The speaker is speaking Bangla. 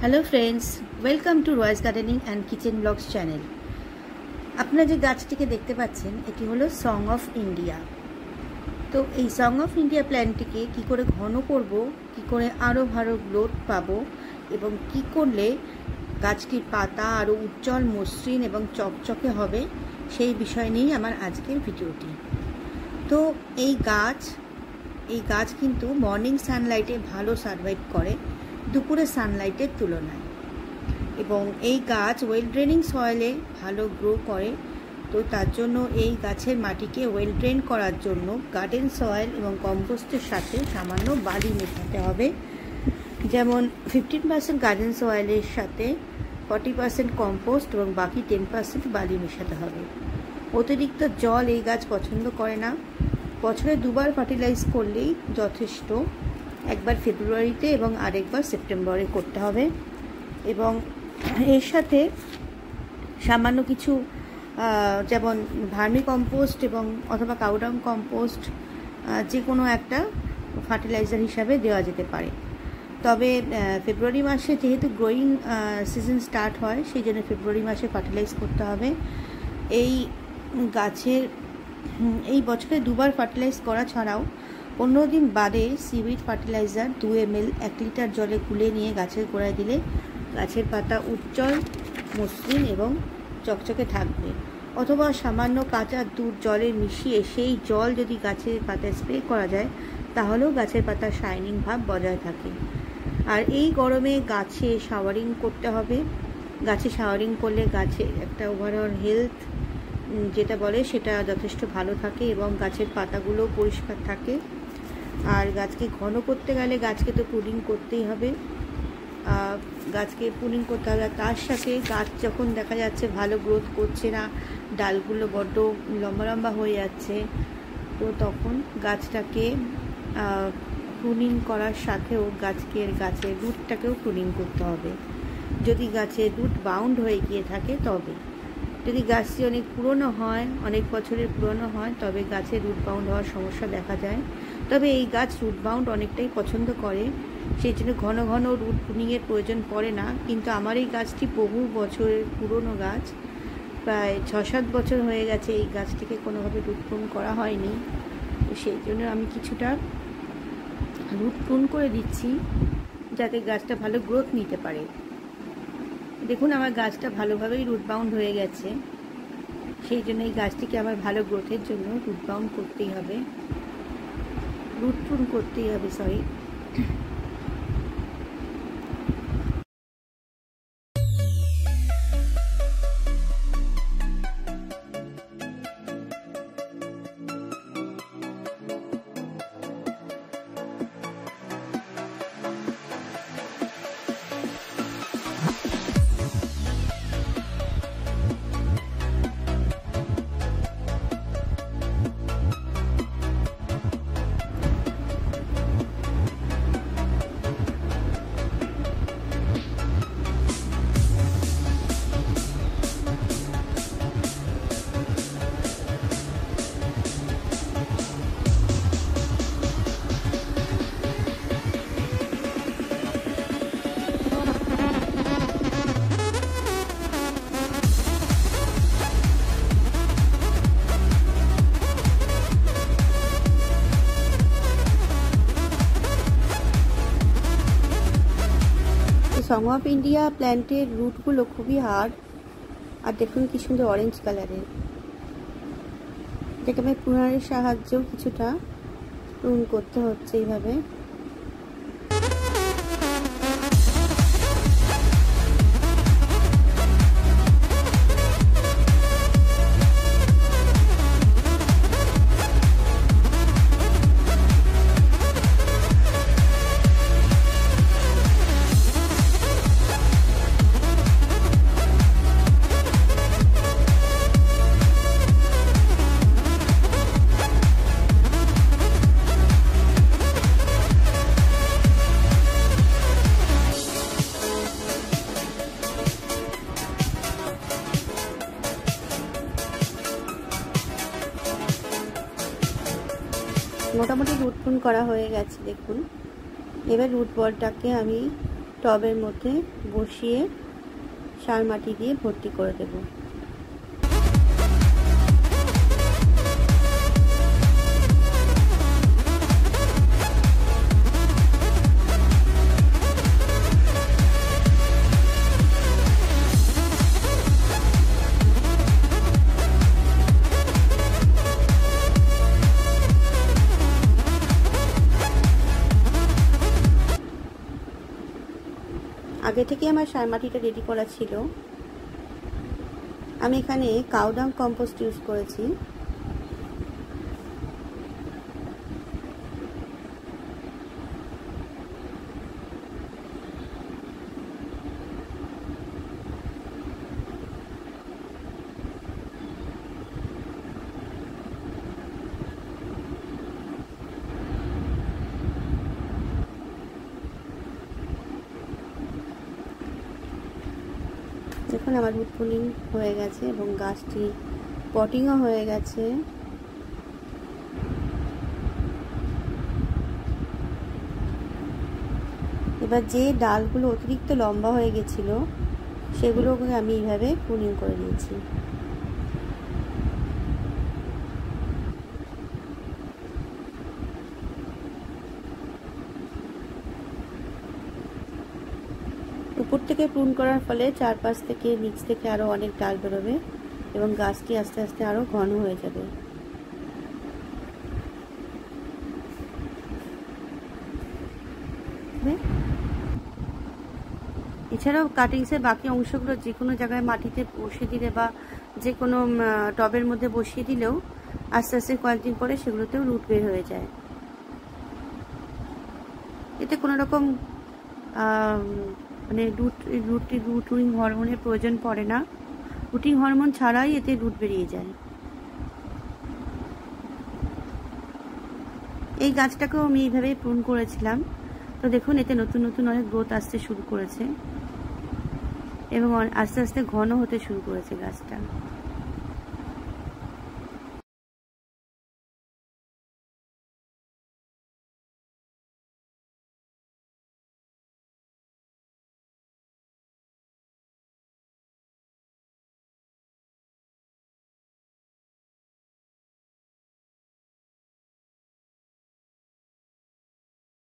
Hello friends, welcome to Roy's gardening and kitchen blogs channel. আপনারা যে গাছটিকে দেখতে পাচ্ছেন এটি হলো সং অফ ইন্ডিয়া। তো এই সং অফ ইন্ডিয়া প্ল্যান্টটিকে কী করে ঘন করব, কী করে আরও ভালো গ্রোথ পাবো এবং কী করলে গাছটির পাতা আরও উজ্জ্বল, মসৃণ এবং চকচকে হবে, সেই বিষয় নিয়েই আমার আজকের ভিডিওটি। তো এই গাছ কিন্তু মর্নিং সানলাইটে ভালো সারভাইভ করে দুপুরে সানলাইটের তুলনায়, এবং এই গাছ ওয়েল ড্রেনিং সয়েলে ভালো গ্রো করে। তো তার জন্য এই গাছের মাটিকে ওয়েল ড্রেন করার জন্য গার্ডেন সয়েল এবং কম্পোস্টের সাথে সামান্য বালি মেশাতে হবে। যেমন 15% গার্ডেন সয়েলের সাথে 40% কম্পোস্ট এবং বাকি 10% বালি মেশাতে হবে। অতিরিক্ত জল এই গাছ পছন্দ করে না। বছরে দুবার ফার্টিলাইজ করলেই যথেষ্ট। একবার ফেব্রুয়ারিতে এবং আরেকবার সেপ্টেম্বরে করতে হবে, এবং এর সাথে সামান্য কিছু যেমন ভার্মি কম্পোস্ট এবং অথবা কাউডাং কম্পোস্ট যে কোনো একটা ফার্টিলাইজার হিসাবে দেওয়া যেতে পারে। তবে ফেব্রুয়ারি মাসে যেহেতু গ্রোয়িং সিজন স্টার্ট হয়, সেই জন্য ফেব্রুয়ারি মাসে ফার্টিলাইজ করতে হবে। এই গাছের এই বছরে দুবার ফার্টিলাইজ করা ছাড়াও 15 দিন বাদে সিউইড ফার্টিলাইজার 2 ml 1 লিটার জলে গুলে নিয়ে গাছের গোড়ায় দিলে গাছের পাতা উজ্জ্বল, মসৃণ এবং চকচকে থাকবে। অথবা সামান্য কাঁচা দুধ জলে মিশিয়ে সেই জল যদি গাছের পাতায় স্প্রে করা যায়, তাহলেও গাছের পাতার শাইনিং ভাব বজায় থাকে। আর এই গরমে গাছে শাওয়ারিং করতে হবে। গাছে শাওয়ারিং করলে গাছের একটা ওভারঅল হেলথ যেটা বলে সেটা যথেষ্ট ভালো থাকে এবং গাছের পাতাগুলো পরিষ্কার থাকে। আর গাছকে ঘন করতে গেলে গাছকে তো প্রুনিং করতেই হবে, গাছকে প্রুনিং করতে হবে। তার সাথে গাছ যখন দেখা যাচ্ছে ভালো গ্রোথ করছে না, ডালগুলো বড্ড লম্বা লম্বা হয়ে যাচ্ছে, তো তখন গাছটাকে প্রুনিং করার সাথেও গাছের রুটটাকেও প্রুনিং করতে হবে। যদি গাছের রুট বাউন্ড হয়ে গিয়ে থাকে তবে, যদি গাছটি অনেক পুরনো হয়, অনেক বছরের পুরনো হয়, তবে গাছের রুট বাউন্ড হওয়ার সমস্যা দেখা যায়। তবে এই গাছ রুট বাউন্ড অনেকটাই পছন্দ করে, সেই জন্য ঘন ঘন রুট প্রুনিংয়ের প্রয়োজন পড়ে না। কিন্তু আমার এই গাছটি বহু বছরের পুরনো গাছ, প্রায় 6-7 বছর হয়ে গেছে এই গাছটিকে কোনোভাবে রুট প্রুন করা হয়নি। তো সেই জন্য আমি কিছুটা রুট প্রুন করে দিচ্ছি যাতে গাছটা ভালো গ্রোথ নিতে পারে। দেখুন আমার গাছটা ভালোভাবেই রুট বাউন্ড হয়ে গেছে, সেই জন্য এই গাছটিকে আমার ভালো গ্রোথের জন্য রুট বাউন্ড করতেই হবে, রুট প্রুন করতেই হবে, সরি। সং অফ ইন্ডিয়া প্ল্যান্টের রুটগুলো খুবই হার্ড, আর দেখুন কি সুন্দর অরেঞ্জ কালারের। এটাকে আমি প্রুনারের সাহায্যেও কিছুটা প্রুন করতে হচ্ছে এইভাবে। মোটামুটি রুট প্রুন করা হয়ে গেছে দেখুন। এবার রুট বলটাকে আমি টবের মধ্যে বসিয়ে সার মাটি দিয়ে ভর্তি করে দেব। আগে থেকে আমার সার মাটিটা রেডি করা ছিল। আমি এখানে কাউ ডাং কম্পোস্ট ইউজ করেছি। দেখুন আমার রুট পুলিং হয়ে গেছে এবং গাছটি পটিংও হয়ে গেছে। এবার যে ডালগুলো অতিরিক্ত লম্বা হয়ে গেছিল সেগুলোকে আমি এইভাবে পুলিং করে নিয়েছি। উপর থেকে প্রুন করার ফলে চারপাশ থেকে নিচ থেকে আরো অনেক ডাল বেরোবে এবং গাছটি আস্তে আস্তে আরো ঘন হয়ে যাবে। এছাড়াও কাটিংসের বাকি অংশগুলো যে কোনো জায়গায় মাটিতে বসিয়ে দিলে বা যে কোনো টবের মধ্যে বসিয়ে দিলেও আস্তে আস্তে কয়েকদিন পরে সেগুলোতেও রুট বের হয়ে যায়। এতে কোনো রকম মানে রুটিং হরমোনের প্রয়োজন পড়ে না। রুটিং হরমোন ছাড়াই এতে রুট বেরিয়ে যায়। এই গাছটাকেও আমি এইভাবে প্রুন করেছিলাম। তো দেখুন এতে নতুন নতুন অনেক গ্রোথ আসতে শুরু করেছে এবং আস্তে আস্তে ঘন হতে শুরু করেছে গাছটা।